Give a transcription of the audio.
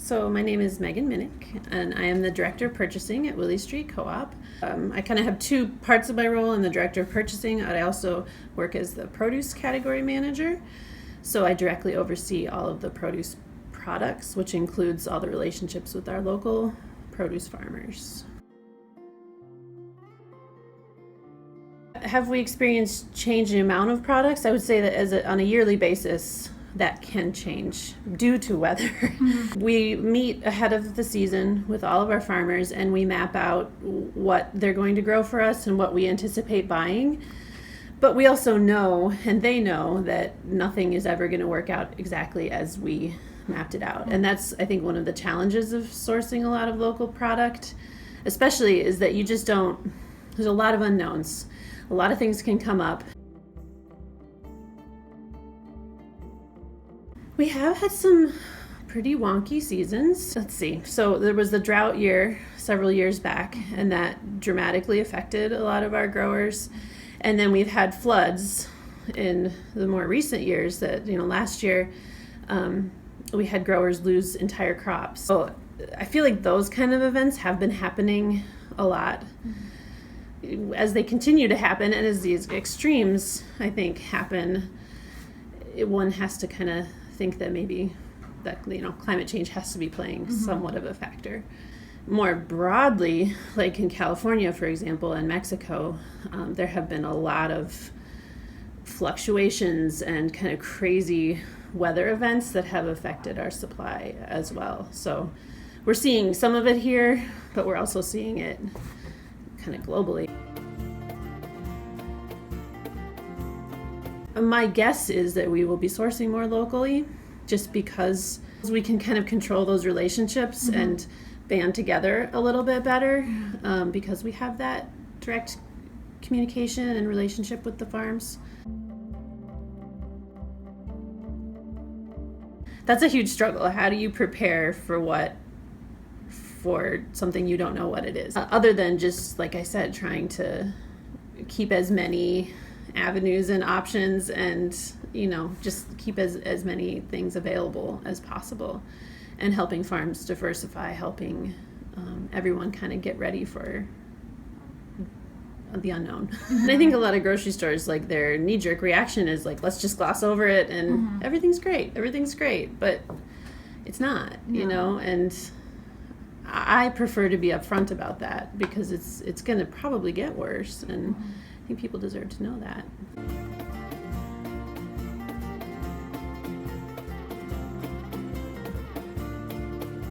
So my name is Megan Minnick, and I am the Director of Purchasing at Willy Street Co-op. I kind of have two parts of my role. In the Director of Purchasing. I also work as the Produce Category Manager. So I directly oversee all of the produce products, which includes all the relationships with our local produce farmers. Have we experienced change in amount of products? I would say that on a yearly basis, that can change due to weather. Mm-hmm. We meet ahead of the season with all of our farmers and we map out what they're going to grow for us and what we anticipate buying. But we also know, and they know, that nothing is ever going to work out exactly as we mapped it out. And that's, I think, one of the challenges of sourcing a lot of local product, especially, is that you just don't, there's a lot of unknowns. A lot of things can come up. We have had some pretty wonky seasons. Let's see. So there was the drought year several years back, and that dramatically affected a lot of our growers. And then we've had floods in the more recent years that, last year we had growers lose entire crops. So I feel like those kind of events have been happening a lot. As they continue to happen, and as these extremes, I think, happen, one has to kind of think that maybe that climate change has to be playing somewhat of a factor. More broadly, like in California, for example, and Mexico, there have been a lot of fluctuations and kind of crazy weather events that have affected our supply as well. So we're seeing some of it here, but we're also seeing it kind of globally. My guess is that we will be sourcing more locally just because we can kind of control those relationships and band together a little bit better because we have that direct communication and relationship with the farms. That's a huge struggle. How do you prepare for something you don't know what it is? Other than just, like I said, trying to keep as many avenues and options and, just keep as many things available as possible, and helping farms diversify, helping everyone kind of get ready for the unknown. And I think a lot of grocery stores, like, their knee-jerk reaction is like, let's just gloss over it and everything's great, but it's not, and I prefer to be upfront about that because it's going to probably get worse, and I think people deserve to know that.